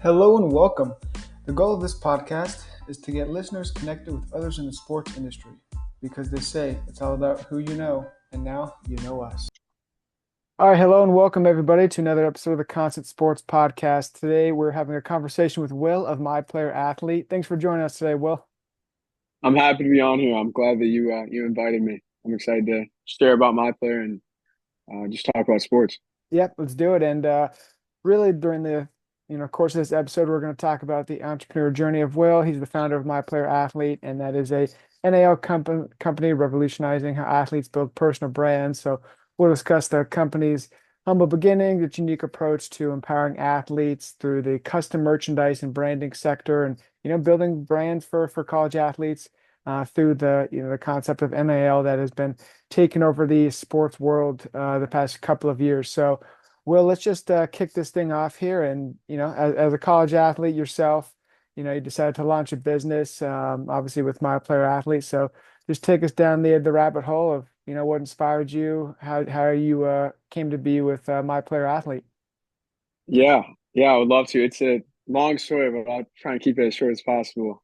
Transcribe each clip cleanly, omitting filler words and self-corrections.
Hello and welcome. The goal of this podcast is to get listeners connected with others in the sports industry because they say it's all about who you know, and now you know us. All right, hello and welcome everybody to another episode of the Constant Sports Podcast. Today we're having a conversation with Will of My Player Athlete. Thanks for joining us today, Will. I'm happy to be on here. I'm glad that you invited me. I'm excited to share about my player and just talk about sports. Yep, let's do it. And really, during the course of this episode, we're going to talk about the entrepreneur journey of Will. He's the founder of My Player Athlete, and that is a NIL company revolutionizing how athletes build personal brands. So we'll discuss the company's humble beginnings, its unique approach to empowering athletes through the custom merchandise and branding sector, and building brands for college athletes through the concept of NIL that has been taken over the sports world the past couple of years. So, Will, let's just kick this thing off here. And as a college athlete yourself, you decided to launch a business, obviously with My Player Athlete. So, just take us down the rabbit hole of what inspired you, how you came to be with My Player Athlete. Yeah, yeah, I would love to. It's a long story, but I'll try and keep it as short as possible.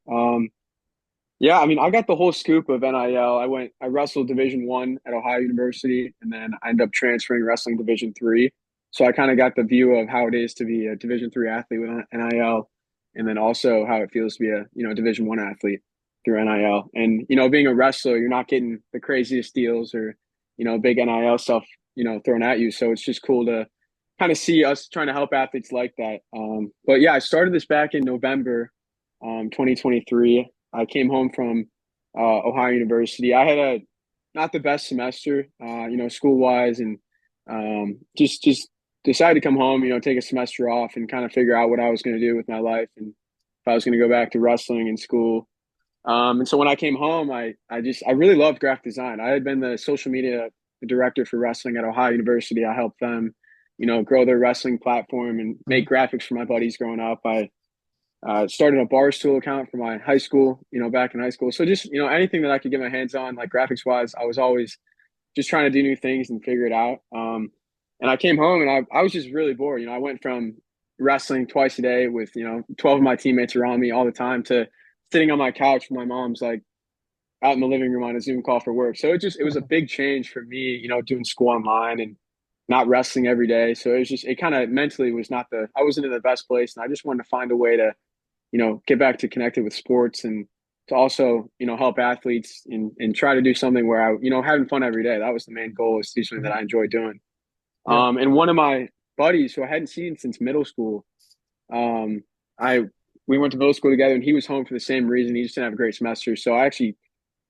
Yeah, I mean, I got the whole scoop of NIL. I wrestled Division 1 at Ohio University, and then I ended up transferring wrestling Division 3. So I kind of got the view of how it is to be a Division 3 athlete with NIL, and then also how it feels to be a Division 1 athlete through NIL. And being a wrestler, you're not getting the craziest deals or big NIL stuff thrown at you. So it's just cool to kind of see us trying to help athletes like that. But yeah, I started this back in November, 2023. I came home from Ohio University. I had a not the best semester, school wise, and just decided to come home, take a semester off and kind of figure out what I was going to do with my life and if I was going to go back to wrestling in school. And so when I came home, I really loved graphic design. I had been the social media director for wrestling at Ohio University. I helped them, grow their wrestling platform and Mhm. make graphics for my buddies growing up. I started a Barstool account for my high school, back in high school. So just, anything that I could get my hands on, like graphics wise, I was always just trying to do new things and figure it out. And I came home and I was just really bored. I went from wrestling twice a day with, 12 of my teammates around me all the time to sitting on my couch with my mom's like out in the living room on a Zoom call for work. So it was a big change for me, doing school online and not wrestling every day. So it kind of mentally was not I wasn't in the best place. And I just wanted to find a way to get back to connected with sports and to also, help athletes and try to do something where I, having fun every day. That was the main goal, is to do something that Mhm. I enjoy doing. Yeah. And one of my buddies who I hadn't seen since middle school, um, I we went to middle school together and he was home for the same reason. He just didn't have a great semester. So I actually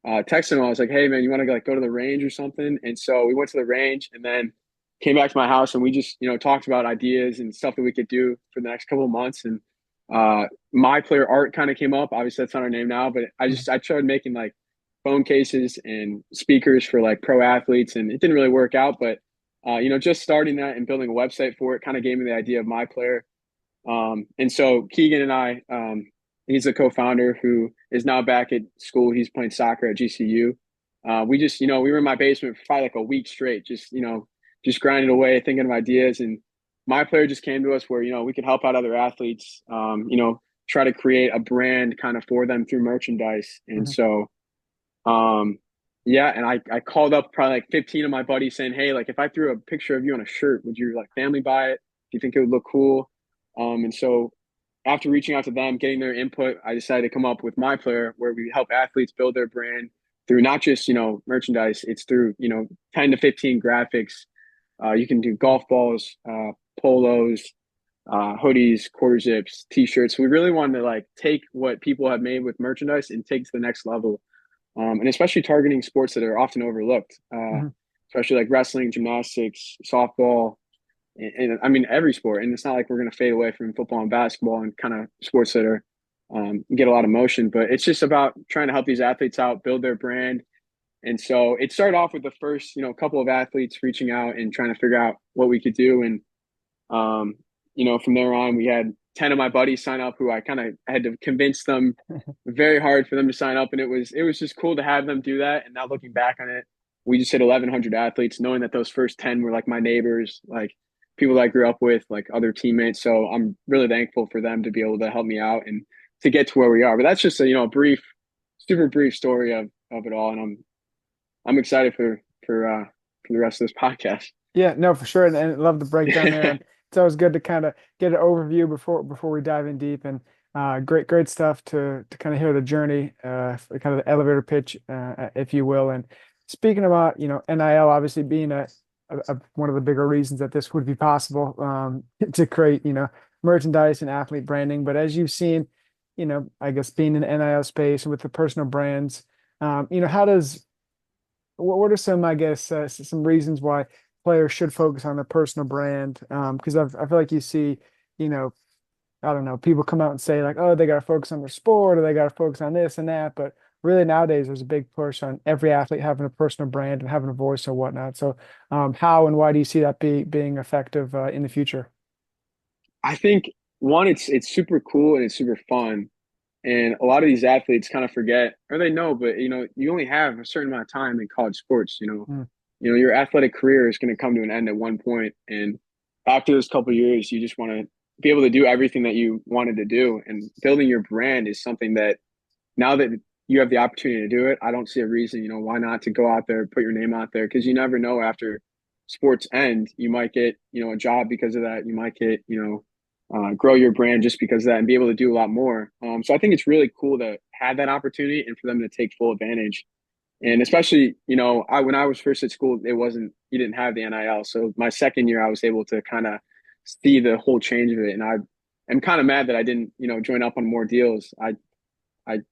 texted him. I was like, "Hey man, you want to like go to the range or something?" And so we went to the range and then came back to my house and we just talked about ideas and stuff that we could do for the next couple of months. And my player art kind of came up. Obviously, that's not our name now, but Mhm. I tried making like phone cases and speakers for like pro athletes, and it didn't really work out. But just starting that and building a website for it kind of gave me the idea of my player. And so Keegan and I, he's a co-founder who is now back at school. He's playing soccer at GCU. We just, we were in my basement for probably like a week straight, just grinding away, thinking of ideas. And my player just came to us where, we could help out other athletes, try to create a brand kind of for them through merchandise. And Mhm. so, um, yeah, and I called up probably like 15 of my buddies saying, "Hey, like if I threw a picture of you on a shirt, would your like family buy it? Do you think it would look cool?" And so after reaching out to them, getting their input, I decided to come up with my player where we help athletes build their brand through not just, merchandise, it's through, 10 to 15 graphics. You can do golf balls, polos, hoodies, quarter zips, t-shirts. We really wanted to like take what people have made with merchandise and take to the next level. And especially targeting sports that are often overlooked, Mhm. especially like wrestling, gymnastics, softball, and I mean every sport. And it's not like we're going to fade away from football and basketball and kind of sports that are get a lot of motion, but it's just about trying to help these athletes out, build their brand. And so it started off with the first, couple of athletes reaching out and trying to figure out what we could do. And um, from there on, we had 10 of my buddies sign up who I kind of had to convince them very hard for them to sign up. And it was just cool to have them do that. And now looking back on it, we just hit 1,100 athletes, knowing that those first 10 were like my neighbors. Like people that I grew up with, like other teammates. So I'm really thankful for them to be able to help me out and to get to where we are. But that's just a brief, super brief story of it all, and I'm excited for the rest of this podcast. Yeah, no, for sure. And I love the breakdown there. And it's always good to kind of get an overview before we dive in deep. And great stuff to kind of hear the journey, kind of the elevator pitch, if you will. And speaking about, NIL obviously being one of the bigger reasons that this would be possible, to create, merchandise and athlete branding. But as you've seen, I guess being in the NIL space and with the personal brands, how does what are some, I guess, some reasons why players should focus on their personal brand? Because I feel like you see, you know, I don't know, people come out and say like, oh, they got to focus on their sport or they got to focus on this and that. But really nowadays, there's a big push on every athlete having a personal brand and having a voice or whatnot. So, how and why do you see that being effective in the future? I think one, it's super cool and it's super fun. And a lot of these athletes kind of forget, or they know, but you only have a certain amount of time in college sports. Mm, Your athletic career is going to come to an end at one point, and after those couple of years, you just want to be able to do everything that you wanted to do. And building your brand is something that now that you have the opportunity to do it, I don't see a reason, why not to go out there, put your name out there, because you never know after sports end, you might get, a job because of that. You might get, grow your brand just because of that and be able to do a lot more. So I think it's really cool to have that opportunity and for them to take full advantage. And especially, when I was first at school, you didn't have the NIL. So my second year, I was able to kind of see the whole change of it. And I'm kind of mad that I didn't, join up on more deals.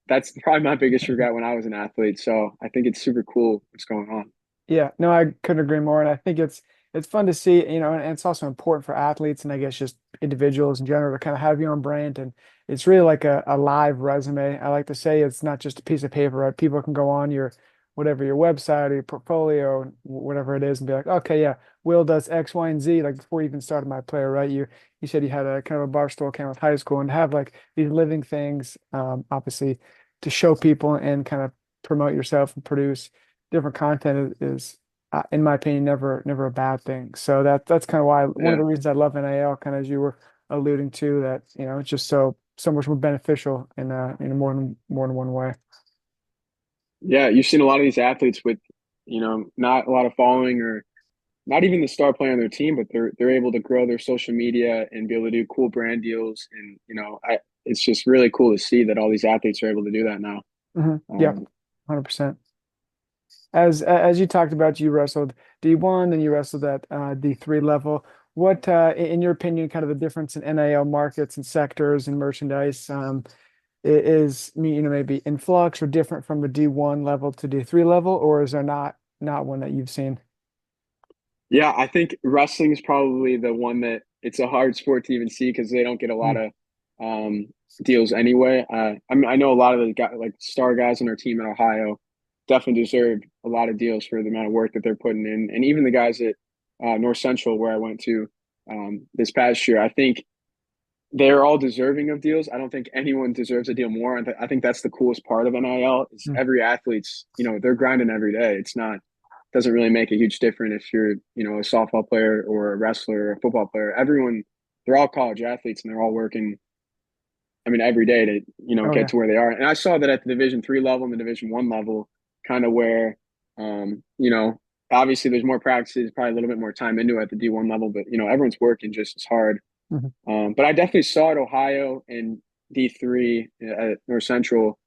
That's probably my biggest regret when I was an athlete. So I think it's super cool what's going on. yeah, no, I couldn't agree more. And I think it's fun to see, and it's also important for athletes and I guess just individuals in general to kind of have your own brand. And it's really like a live resume. I like to say it's not just a piece of paper, right? People can go on your website or your portfolio, whatever it is, and be like, okay, yeah, Will does X, Y, and Z, like before you even started my player, right? You said you had a kind of a barstool account with high school and have like these living things, obviously to show people and kind of promote yourself and produce different content is in my opinion, never a bad thing. So that's kind of why one of Yeah. the reasons I love NIL, kind of as you were alluding to, that it's just so much more beneficial in more than one way. Yeah. You've seen a lot of these athletes with, not a lot of following or not even the star player on their team, but they're able to grow their social media and be able to do cool brand deals. And, it's just really cool to see that all these athletes are able to do that now. Yeah, Um, 100%. As you talked about, you wrestled D1, then you wrestled at D3 level. What, in your opinion, kind of the difference in NIL markets and sectors and merchandise, is maybe influx or different from a D1 level to D3 level, or is there not one that you've seen? Yeah, I think wrestling is probably the one that it's a hard sport to even see because they don't get a lot Mm, of um, deals anyway. I mean, I know a lot of the guys, like star guys on our team in Ohio, definitely deserve a lot of deals for the amount of work that they're putting in, and even the guys at North Central where I went to this past year, I think they're all deserving of deals. I don't think anyone deserves a deal more. And I think that's the coolest part of NIL is mm. every athlete's, they're grinding every day. It's not doesn't really make a huge difference if you're, a softball player or a wrestler or a football player. Everyone, they're all college athletes and they're all working, I mean, every day to, Oh get yeah. to where they are. And I saw that at the Division 3 level and the Division 1 level, kind of where, um, you know, obviously there's more practices, probably a little bit more time into it at the D1 level, but, everyone's working just as hard. Mhm. But I definitely saw at Ohio and D3 at North Central,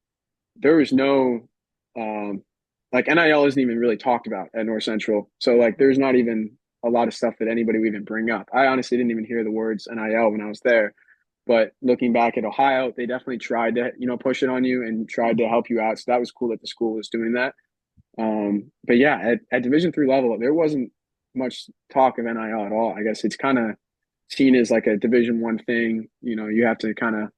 there was no like NIL isn't even really talked about at North Central. So like there's not even a lot of stuff that anybody would even bring up. I honestly didn't even hear the words NIL when I was there. But looking back at Ohio, they definitely tried to, push it on you and tried to help you out. So that was cool that the school was doing that. But yeah, at Division 3 level, there wasn't much talk of NIL at all. I guess it's kind of seen as like a Division 1 thing. You have to kind of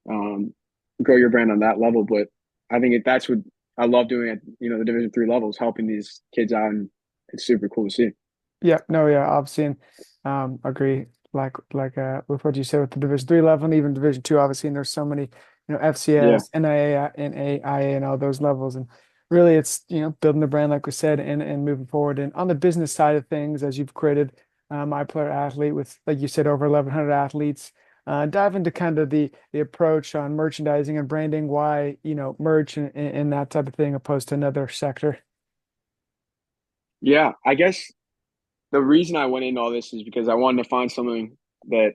um, grow your brand on that level. But I think that's what I love doing at the Division 3 levels, helping these kids out, and it's super cool to see. Yeah, no, yeah, obviously, and agree. Like with what you said with the Division 3 level and even Division 2, obviously, and there's so many, Yeah, FCS, NAIA, NAIA, and all those levels, and really, it's building the brand, like we said, and moving forward. And on the business side of things, as you've created my player athlete with, like you said, over 1,100 athletes. Dive into kind of the approach on merchandising and branding, why, merch and that type of thing opposed to another sector. Yeah, I guess the reason I went into all this is because I wanted to find something that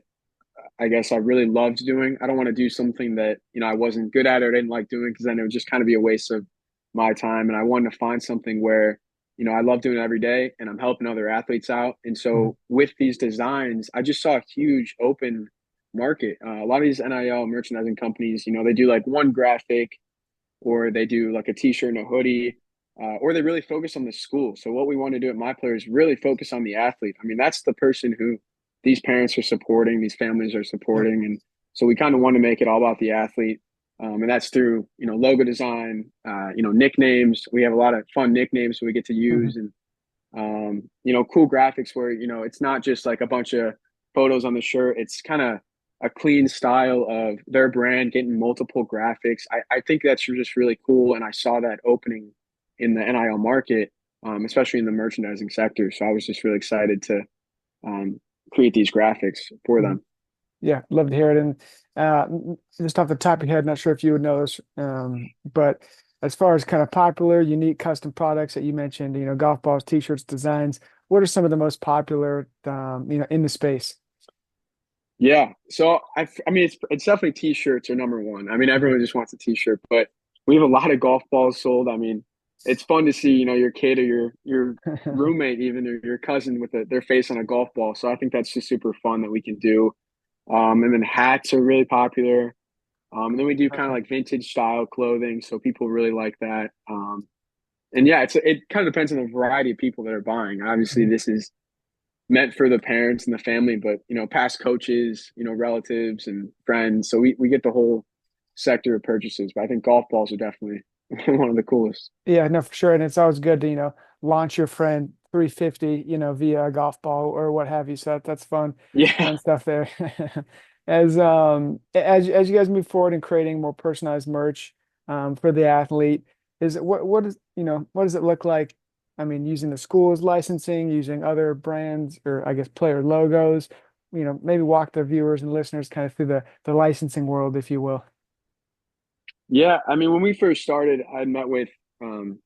I guess I really loved doing. I don't want to do something that, I wasn't good at or didn't like doing because then it would just kind of be a waste of my time. And I wanted to find something where, I love doing it every day and I'm helping other athletes out. And Mhm. so with these designs, I just saw a huge open market. A lot of these NIL merchandising companies, they do like one graphic or they do like a t-shirt and a hoodie, or they really focus on the school. So what we want to do at My Player is really focus on the athlete. I mean, that's the person who these parents are supporting, these families are Yep. supporting, and so we kind of want to make it all about the athlete. And that's through logo design, nicknames. We have a lot of fun nicknames we get to Mhm. use, and cool graphics where it's not just like a bunch of photos on the shirt. It's kind of a clean style of their brand getting multiple graphics. I think that's just really cool, and I saw that opening in the NIL market, especially in the merchandising sector. So I was just really excited to um, create these graphics for Mhm. them. Yeah, love to hear it. And just off the top of your head, not sure if you would know this, but as far as kind of popular, unique custom products that you mentioned, golf balls, t-shirts, designs, what are some of the most popular, in the space? Yeah. So I mean, it's definitely t-shirts are number one. I mean, Mhm. everyone just wants a t-shirt, but we have a lot of golf balls sold. I mean, it's fun to see, your kid or your roommate even or your cousin with their face on a golf ball. So I think that's just super fun that we can do. And then hats are really popular. And then we do kind of Okay. like vintage style clothing, so people really like that. And yeah, it kind of depends on the variety of people that are buying. Obviously, Mhm. this is meant for the parents and the family, but past coaches, relatives and friends. So we get the whole sector of purchases. But I think golf balls are definitely one of the coolest. Yeah, no, for sure. And it's always good to, launch your friend 350, via a golf ball or what have you. So that's fun, Yeah. fun stuff there. As you guys move forward in creating more personalized merch for the athlete, is it what is, what does it look like? I mean, using the school's licensing, using other brands or I guess player logos, maybe walk the viewers and listeners kind of through the licensing world, if you will. Yeah. I mean, when we first started, I met with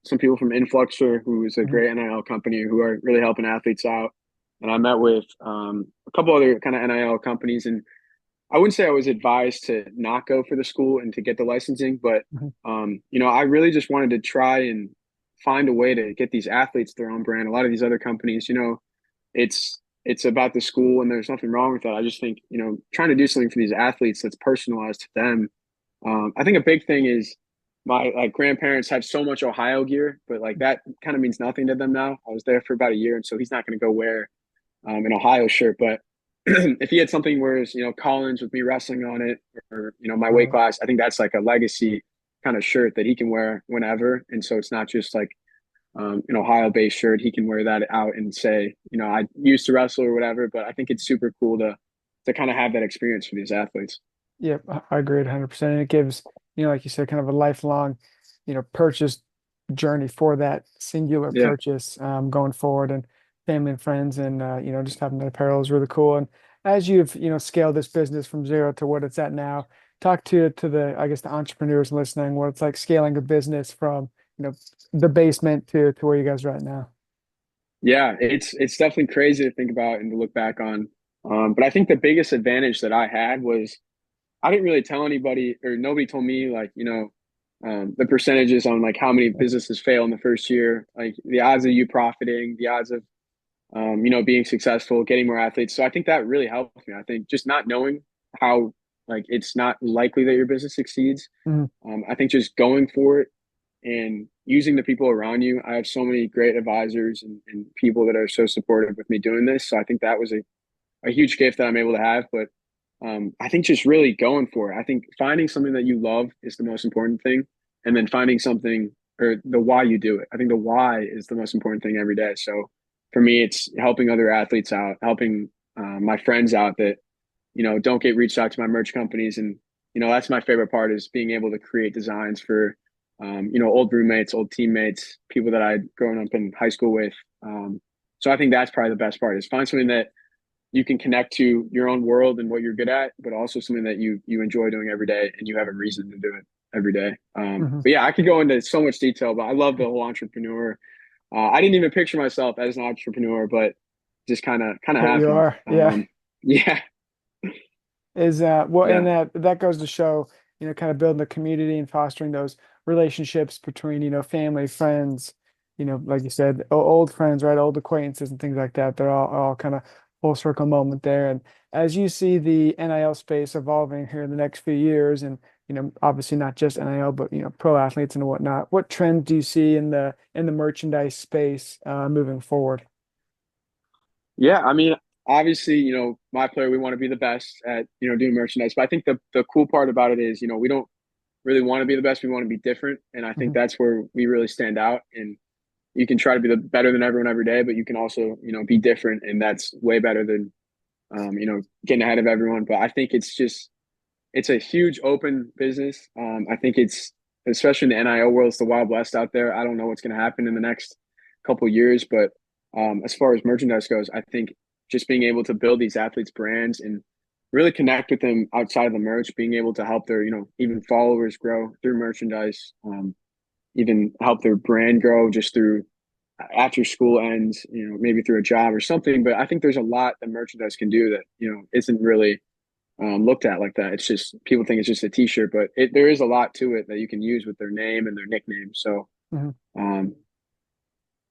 some people from Influxor, who is a Mhm. great NIL company who are really helping athletes out. And I met with a couple other kind of NIL companies. And I wouldn't say I was advised to not go for the school and to get the licensing, but Mhm. I really just wanted to try and find a way to get these athletes their own brand. A lot of these other companies, it's about the school, and there's nothing wrong with that. I just think trying to do something for these athletes that's personalized to them. I think a big thing is my like grandparents have so much Ohio gear, but like that kind of means nothing to them now. I was there for about a year, and so he's not going to go wear an Ohio shirt. But if he had something where it's, Collins with me wrestling on it or, my weight Right. class, I think that's like a legacy kind of shirt that he can wear whenever. And so it's not just like an Ohio based shirt. He can wear that out and say, I used to wrestle or whatever. But I think it's super cool to kind of have that experience for these athletes. Yep, I agree 100%. And it gives, like you said, kind of a lifelong, purchase journey for that singular Yeah. purchase going forward and family and friends and, just having that apparel is really cool. And as you've, scaled this business from zero to what it's at now, talk to the, I guess, the entrepreneurs listening, what it's like scaling a business from, the basement to where you guys are at now. Yeah, it's definitely crazy to think about and to look back on. But I think the biggest advantage that I had was I didn't really tell anybody or nobody told me like, the percentages on like how many businesses fail in the first year, like the odds of you profiting, the odds of, being successful, getting more athletes. So I think that really helped me. I think just not knowing how like it's not likely that your business succeeds. Mhm. I think just going for it and using the people around you. I have so many great advisors and people that are so supportive with me doing this. So I think that was a huge gift that I'm able to have. But I think just really going for it. I think finding something that you love is the most important thing, and then finding something or the why you do it. I think the why is the most important thing every day. So for me, it's helping other athletes out, helping my friends out that don't get reached out to my merch companies, and that's my favorite part is being able to create designs for old roommates, old teammates, people that I'd grown up in high school with. So I think that's probably the best part is find something that you can connect to your own world and what you're good at, but also something that you enjoy doing every day and you have a reason to do it every day. Hmm. But yeah, I could go into so much detail, but I love the whole entrepreneur. I didn't even picture myself as an entrepreneur, but just kind of But you happened. are, yeah. Yeah, Is well, and yeah, that goes to show, kind of building the community and fostering those relationships between, family, friends, like you said, old friends, right? Old acquaintances and things like that. They're all kind of full circle moment there. And as you see the NIL space evolving here in the next few years, and obviously not just NIL, but pro athletes and whatnot, what trends do you see in the merchandise space moving forward? yeah. I mean, obviously, my player, we want to be the best at doing merchandise. But I think the cool part about it is, we don't really want to be the best. We want to be different, and I think Hmm. that's where we really stand out. And you can try to be the better than everyone every day, but you can also be different, and that's way better than getting ahead of everyone. But I think it's a huge open business. I think it's especially in the NIL world, it's the Wild West out there. I don't know what's going to happen in the next couple of years, but as far as merchandise goes, I think just being able to build these athletes' brands and really connect with them outside of the merch, being able to help their even followers grow through merchandise, even help their brand grow just through after school ends, maybe through a job or something. But I think there's a lot that merchandise can do that isn't really looked at like that. It's just people think it's just a T-shirt, but there is a lot to it that you can use with their name and their nickname. So, Hmm. um,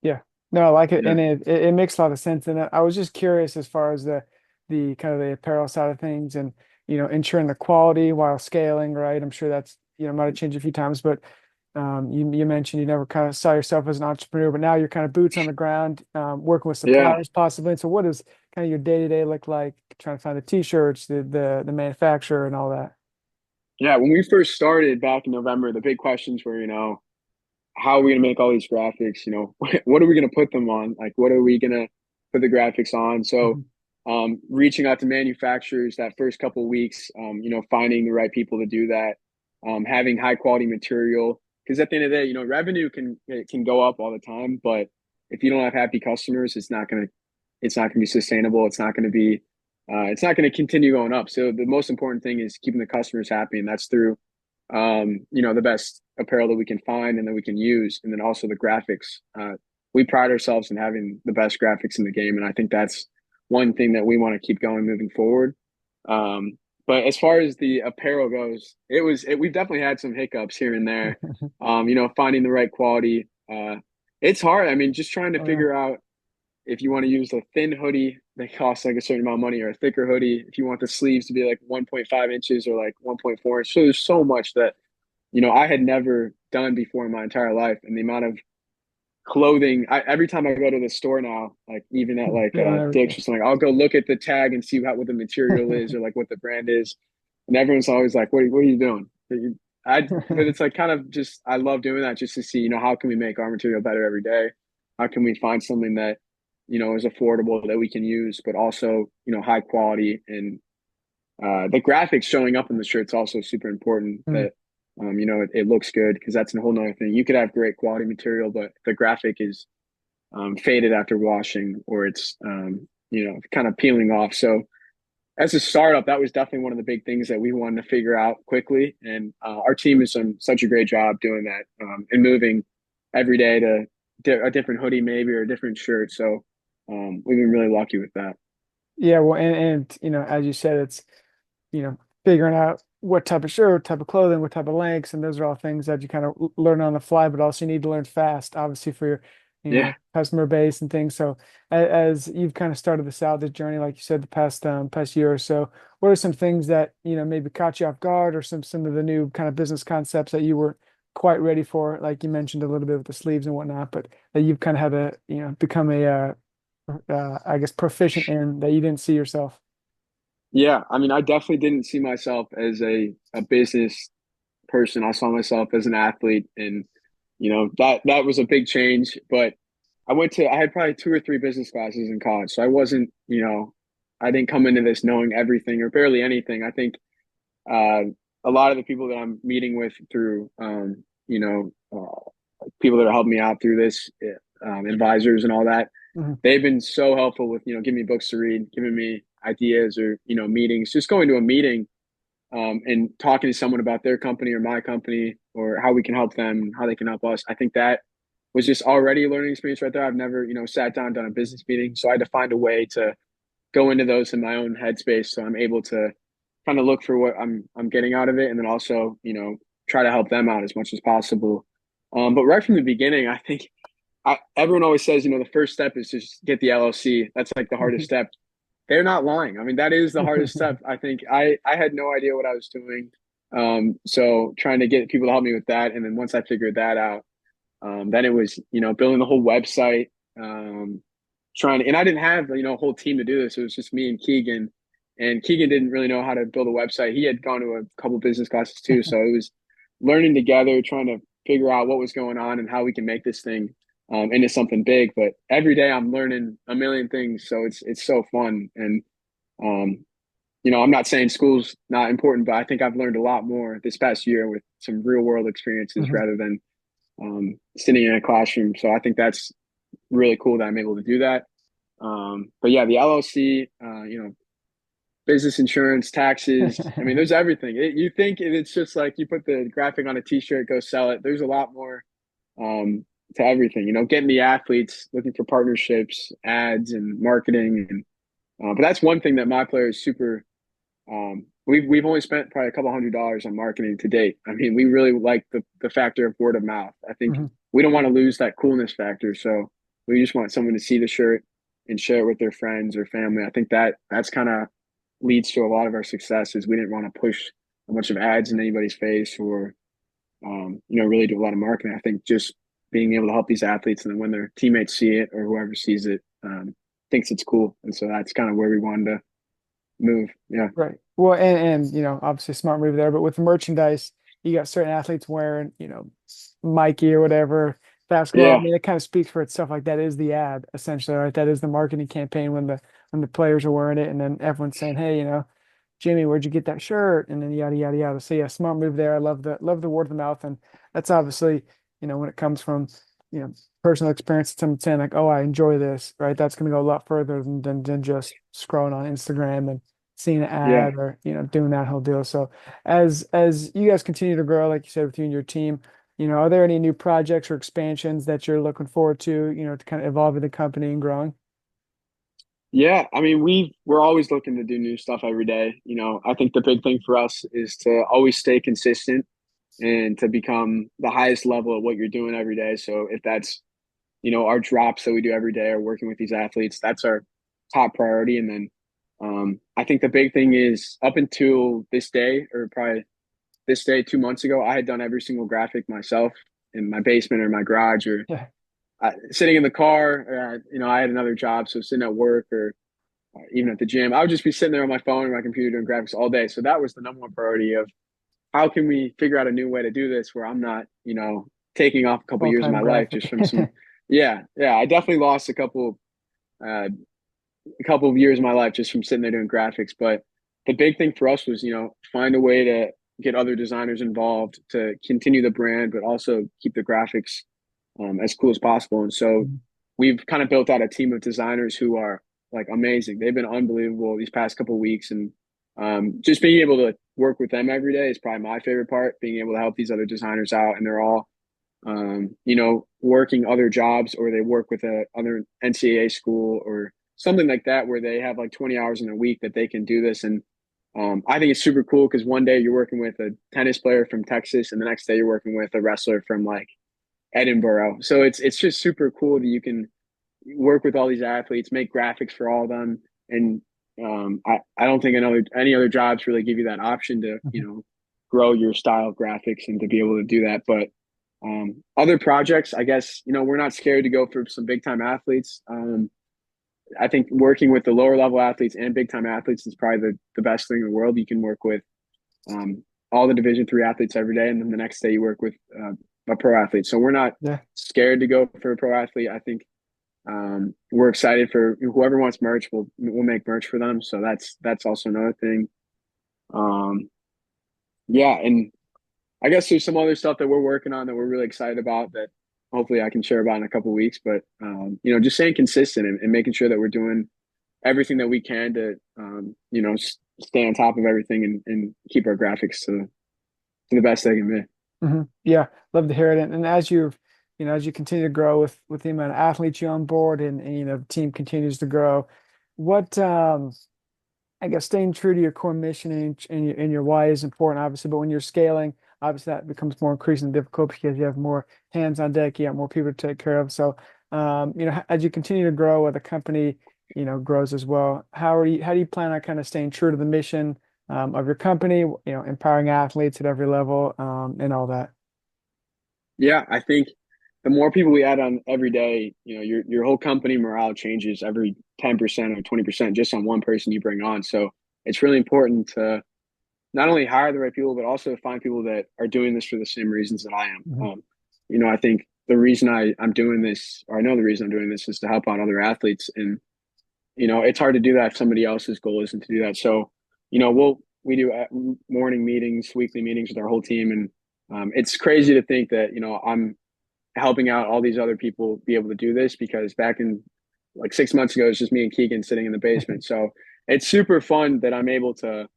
Yeah, no, I like it, yeah, and it makes a lot of sense. And I was just curious as far as the kind of the apparel side of things, and ensuring the quality while scaling, right? I'm sure that's might have changed a few times, but you mentioned you never kind of saw yourself as an entrepreneur, but now you're kind of boots on the ground, working with yeah, suppliers possibly. And so, what does kind of your day to day look like? Trying to find the t-shirts, the manufacturer, and all that. yeah. When we first started back in November, the big questions were, how are we going to make all these graphics? What are we going to put them on? Like, what are we going to put the graphics on? So, Mhm. reaching out to manufacturers that first couple of weeks, finding the right people to do that, having high quality material. Because at the end of the day, revenue can go up all the time, but if you don't have happy customers, it's not gonna be sustainable. It's not gonna continue going up. So the most important thing is keeping the customers happy, and that's through the best apparel that we can find and that we can use, and then also the graphics. We pride ourselves in having the best graphics in the game, and I think that's one thing that we want to keep going moving forward. Um, but as far as the apparel goes, we've definitely had some hiccups here and there. Finding the right quality. It's hard. I mean, just trying to Oh yeah. figure out if you want to use a thin hoodie that costs like a certain amount of money or a thicker hoodie, if you want the sleeves to be like 1.5 inches or like 1.4 inches. So there's so much that I had never done before in my entire life. And the amount of clothing, every time I go to the store now, like even at like Feeling Dick's everything. or something, I'll go look at the tag and see what the material is or like what the brand is. And everyone's always like, what are you doing? But it's like kind of just, I love doing that just to see, how can we make our material better every day? How can we find something that, is affordable that we can use, but also, high quality and the graphics showing up in the shirt's also super important Mm. that it looks good because that's a whole nother thing. You could have great quality material, but the graphic is faded after washing or it's kind of peeling off. So as a startup, that was definitely one of the big things that we wanted to figure out quickly, and our team has done such a great job doing that and moving every day to a different hoodie maybe or a different shirt. So we've been really lucky with that. Yeah, well, and as you said, it's figuring out what type of shirt, type of clothing, what type of lengths, and those are all things that you kind of learn on the fly, but also you need to learn fast, obviously for your, Yeah. customer base and things. So as you've kind of started this out, this journey, like you said, the past year or so, what are some things that, maybe caught you off guard or some of the new kind of business concepts that you were quite ready for, like you mentioned a little bit with the sleeves and whatnot, but that you've kind of had to, become I guess proficient in that you didn't see yourself. Yeah, I mean, I definitely didn't see myself as a business person. I saw myself as an athlete, and that was a big change. But I had probably two or three business classes in college, so I wasn't, I didn't come into this knowing everything or barely anything. I think uh, a lot of the people that I'm meeting with through, people that are helping me out through this, advisors and all that, Mhm. they've been so helpful with giving me books to read, giving me ideas or, meetings, just going to a meeting and talking to someone about their company or my company or how we can help them, how they can help us. I think that was just already a learning experience right there. I've never, sat down, done a business meeting. So I had to find a way to go into those in my own headspace. So I'm able to kind of look for what I'm getting out of it. And then also, try to help them out as much as possible. But right from the beginning, I think everyone always says, the first step is just get the LLC. That's like the hardest step. They're not lying. I mean, that is the hardest step. I think I had no idea what I was doing. So trying to get people to help me with that. And then once I figured that out, then it was, building the whole website, and I didn't have, a whole team to do this. It was just me and Keegan didn't really know how to build a website. He had gone to a couple business classes too. So it was learning together, trying to figure out what was going on and how we can make this thing into something big. But every day I'm learning a million things. So it's so fun. And, um, I'm not saying school's not important, but I think I've learned a lot more this past year with some real world experiences Mhm. rather than sitting in a classroom. So I think that's really cool that I'm able to do that. But yeah, the LLC, business insurance, taxes. I mean, there's everything. You think it's just like you put the graphic on a T-shirt, go sell it. There's a lot more um, to everything. Getting the athletes, looking for partnerships, ads, and marketing. And but that's one thing that my player is super. We've only spent probably a couple $100s on marketing to date. I mean, we really like the factor of word of mouth. I think Mhm. we don't want to lose that coolness factor. So we just want someone to see the shirt and share it with their friends or family. I think that's kind of leads to a lot of our success is we didn't want to push a bunch of ads in anybody's face or really do a lot of marketing. I think just being able to help these athletes and then when their teammates see it or whoever sees it thinks it's cool. And so that's kind of where we wanted to move. Yeah. Right. Well, and obviously smart move there, but with merchandise, you got certain athletes wearing, Mikey or whatever basketball. I Yeah. mean, it kind of speaks for itself. Like that is the ad essentially, right? That is the marketing campaign when the players are wearing it, and then everyone's saying, "Hey, Jimmy, where'd you get that shirt?" And then yada yada yada. So yeah, smart move there. I love the word of mouth, and that's obviously, when it comes from, personal experience, someone saying like, "Oh, I enjoy this," right? That's gonna go a lot further than just scrolling on Instagram and seeing an Yeah. ad or doing that whole deal. So as you guys continue to grow, like you said, with you and your team, are there any new projects or expansions that you're looking forward to, to kind of evolving the company and growing? Yeah. I mean, we're always looking to do new stuff every day. I think the big thing for us is to always stay consistent and to become the highest level of what you're doing every day. So if that's, our drops that we do every day or working with these athletes, that's our top priority. And then I think the big thing is up until this day, or probably this day 2 months ago, I had done every single graphic myself in my basement or my garage or Yeah. sitting in the car. I had another job, so sitting at work or even at the gym, I would just be sitting there on my phone or my computer doing graphics all day. So that was the number one priority of how can we figure out a new way to do this where I'm not, taking off a couple years of Full-time my life graphic. just from some. Yeah, yeah. I definitely lost uh, a couple of years of my life just from sitting there doing graphics. But the big thing for us was, find a way to get other designers involved to continue the brand, but also keep the graphics as cool as possible. And so we've kind of built out a team of designers who are like amazing. They've been unbelievable these past couple of weeks, and just being able to work with them every day is probably my favorite part. Being able to help these other designers out, and they're all working other jobs or they work with a other NCAA school or something like that where they have like 20 hours in a week that they can do this. And I think it's super cool because one day you're working with a tennis player from Texas and the next day you're working with a wrestler from like Edinburgh. So it's just super cool that you can work with all these athletes, make graphics for all of them. And I don't think any other jobs really give you that option to, grow your style of graphics and to be able to do that. But other projects, I guess, we're not scared to go for some big time athletes. I think working with the lower level athletes and big time athletes is probably the best thing in the world. You can work with all the Division 3 athletes every day, and then the next day you work with a pro athlete. So we're not Yeah. scared to go for a pro athlete. I think we're excited for whoever wants merch. We'll make merch for them. So that's also another thing. Um, yeah, and I guess there's some other stuff that we're working on that we're really excited about that hopefully I can share about in a couple of weeks. But just staying consistent and making sure that we're doing everything that we can to stay on top of everything and keep our graphics to the best they can be. Yeah, love to hear it. And as as you continue to grow with the amount of athletes you on board and the team continues to grow, what I guess staying true to your core mission and your why is important, obviously, but when you're scaling, obviously that becomes more increasingly difficult because you have more hands on deck, you have more people to take care of. So, as you continue to grow, the company, grows as well. How do you plan on kind of staying true to the mission, of your company, empowering athletes at every level, and all that? Yeah, I think the more people we add on every day, your whole company morale changes every 10% or 20% just on one person you bring on. So it's really important to not only hire the right people, but also find people that are doing this for the same reasons that I am. Mhm. I think the reason I'm doing this, or I know the reason I'm doing this, is to help out other athletes. And it's hard to do that if somebody else's goal isn't to do that. So, we do morning meetings, weekly meetings with our whole team, and it's crazy to think that I'm helping out all these other people be able to do this because back in like 6 months ago, it's just me and Keegan sitting in the basement. So it's super fun that I'm able to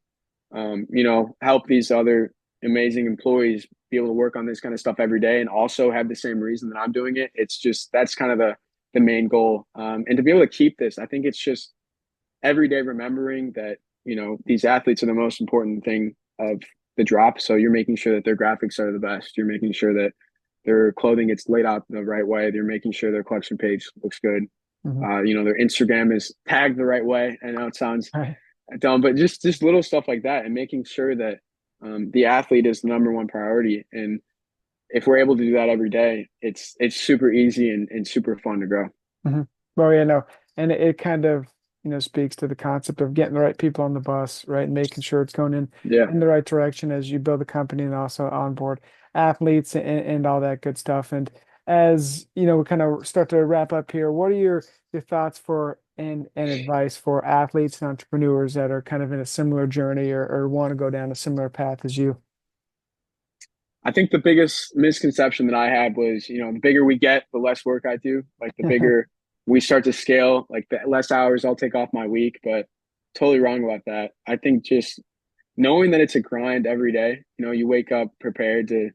help these other amazing employees be able to work on this kind of stuff every day and also have the same reason that I'm doing it. It's just that's kind of the main goal. And to be able to keep this, I think it's just every day remembering that, these athletes are the most important thing of the drop. So you're making sure that their graphics are the best. You're making sure that their clothing gets laid out the right way. They're making sure their collection page looks good. Mhm. Their Instagram is tagged the right way. I know it sounds Right. dumb, but just little stuff like that, and making sure that the athlete is the number one priority. And if we're able to do that every day, it's super easy and super fun to grow. Mhm. Well, yeah, no, and it kind of, speaks to the concept of getting the right people on the bus, right, and making sure it's going Yeah, in the right direction as you build the company and also onboard athletes and all that good stuff. And as we kind of start to wrap up here, what are your thoughts for and advice for athletes and entrepreneurs that are kind of in a similar journey or want to go down a similar path as you? I think the biggest misconception that I had was, the bigger we get, the less work I do. Like the bigger we start to scale, like the less hours I'll take off my week. But totally wrong about that. I think just knowing that it's a grind every day. You wake up prepared to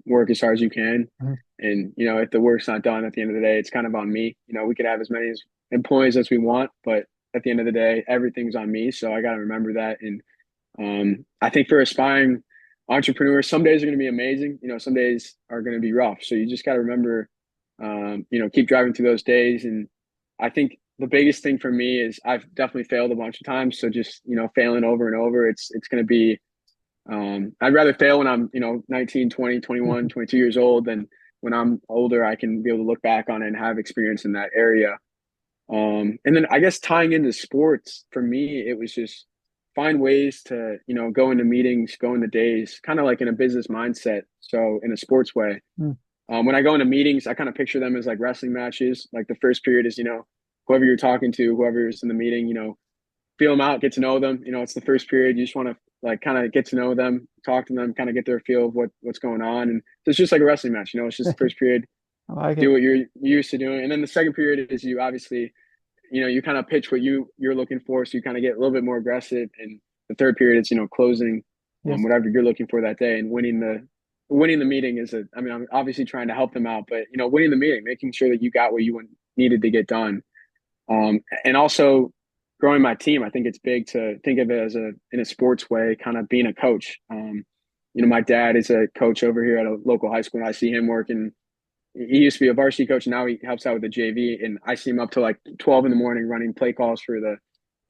work as hard as you can. Mhm. And, if the work's not done at the end of the day, it's kind of on me. We could have as many employees as we want, but at the end of the day, everything's on me. So I got to remember that. And I think for aspiring entrepreneurs, some days are going to be amazing. Some days are going to be rough. So you just got to remember, keep driving through those days. And I think the biggest thing for me is I've definitely failed a bunch of times. So just, failing over and over, it's going to be, I'd rather fail when I'm, 19, 20, 21, 22 years old than when I'm older, I can be able to look back on it and have experience in that area. And then I guess tying into sports for me, it was just find ways to, go into meetings, go into days, kind of like in a business mindset. So in a sports way, Mhm. when I go into meetings, I kind of picture them as like wrestling matches. Like the first period is, whoever you're talking to, whoever's in the meeting, feel them out, get to know them. It's the first period. You just want to like kind of get to know them, talk to them, kind of get their feel of what's going on. And so it's just like a wrestling match. It's just the first period, I like do it. what you're used to doing, and then the second period is you obviously you kind of pitch what you're looking for, so you kind of get a little bit more aggressive. And the third period is closing Yes. whatever you're looking for that day and winning the meeting is I mean, I'm obviously trying to help them out, but winning the meeting, making sure that you got what you needed to get done. And also growing my team. I think it's big to think of it as in a sports way, kind of being a coach. My dad is a coach over here at a local high school, and I see him working. He used to be a varsity coach, and now he helps out with the JV. And I see him up to like 12 in the morning running play calls for the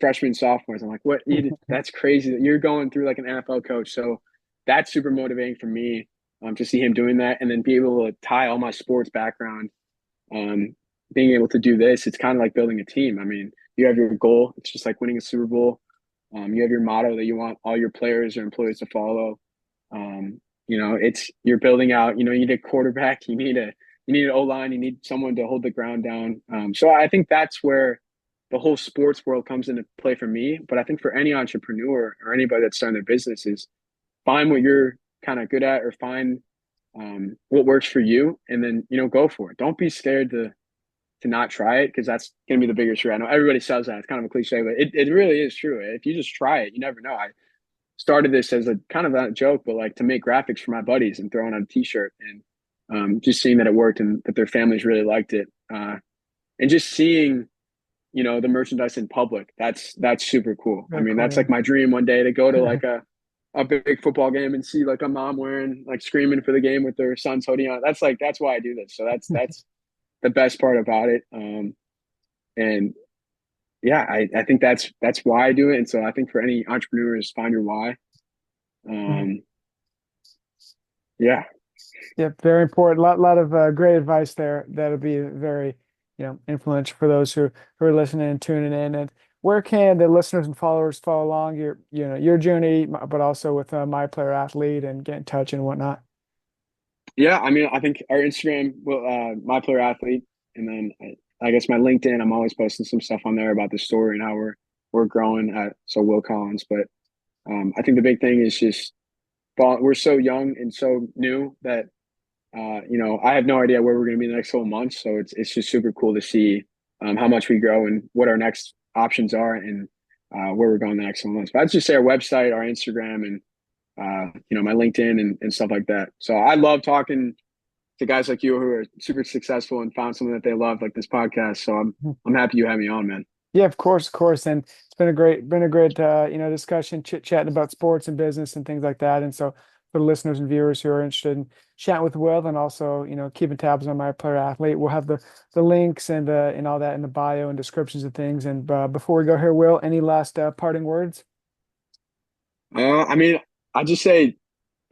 freshmen, sophomores. I'm like, what? That's crazy that you're going through like an NFL coach. So that's super motivating for me to see him doing that and then be able to tie all my sports background um, being able to do this. It's kind of like building a team. I mean, you have your goal. It's just like winning a Super Bowl. You have your motto that you want all your players or employees to follow. It's you're building out. You need a quarterback. You need an O line. You need someone to hold the ground down. So I think that's where the whole sports world comes into play for me. But I think for any entrepreneur or anybody that's starting their business is find what you're kind of good at or find what works for you, and then go for it. Don't be scared to to not try it because that's going to be the biggest regret. I know everybody says that. It's kind of a cliche, but it really is true. If you just try it, you never know. I started this as a kind of a joke, but like to make graphics for my buddies and throwing on a t-shirt and just seeing that it worked and that their families really liked it. And just seeing, the merchandise in public, that's super cool. I Very mean, cool. that's like my dream one day to go to like a big football game and see like a mom wearing like screaming for the game with their son's hoodie on. That's why I do this. So that's the best part about it. And yeah, I think that's why I do it. And so I think for any entrepreneurs, find your why. Yeah. Um, yeah. Yep, very important. Lot of great advice there. That'll be very, influential for those who are listening and tuning in. And where can the listeners and followers follow along your journey, but also with My Player Athlete and get in touch and whatnot? Yeah, I mean, I think our Instagram will my player athlete, and then I guess my LinkedIn. I'm always posting some stuff on there about the story and how we're growing at so Will Collins. But I think the big thing is just we're so young and so new that I have no idea where we're going to be in the next couple months. So it's just super cool to see how much we grow and what our next options are and where we're going the next couple months. But I'd just say our website, our Instagram, and my LinkedIn and stuff like that. So I love talking to guys like you who are super successful and found something that they love, like this podcast. So I'm happy you had me on, man. Yeah, of course. And it's been a great discussion, chit-chatting about sports and business and things like that. And so for the listeners and viewers who are interested in chatting with Will and also, keeping tabs on My Player Athlete, we'll have the links and all that in the bio and descriptions of things. And before we go here, Will, any last parting words? I mean, I just say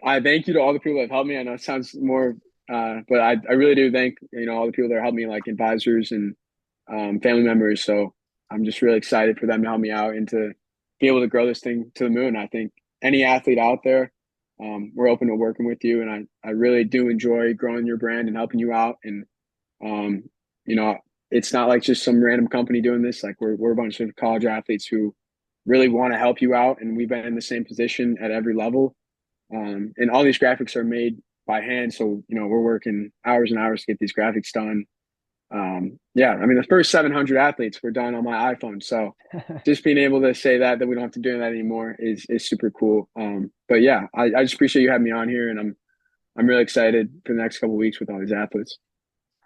I thank you to all the people that have helped me. I know it sounds more, but I really do thank all the people that helped me, like advisors and family members. So I'm just really excited for them to help me out and to be able to grow this thing to the moon. I think any athlete out there, we're open to working with you, and I really do enjoy growing your brand and helping you out. And um, you know, it's not like just some random company doing this. Like we're a bunch of college athletes who really want to help you out, and we've been in the same position at every level. And all these graphics are made by hand, so we're working hours and hours to get these graphics done. Yeah, I mean the first 700 athletes were done on my iPhone, so just being able to say that we don't have to do that anymore is super cool. But yeah, I just appreciate you having me on here, and I'm really excited for the next couple of weeks with all these athletes.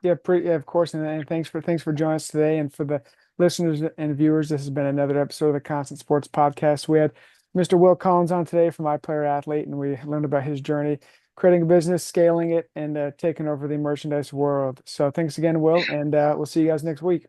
Yeah, of course. And thanks for joining us today. And for the listeners and viewers, this has been another episode of the Constant Sports Podcast. We had Mr. Will Collins on today from My Player Athlete, and we learned about his journey creating a business, scaling it, and taking over the merchandise world. So thanks again, Will, and we'll see you guys next week.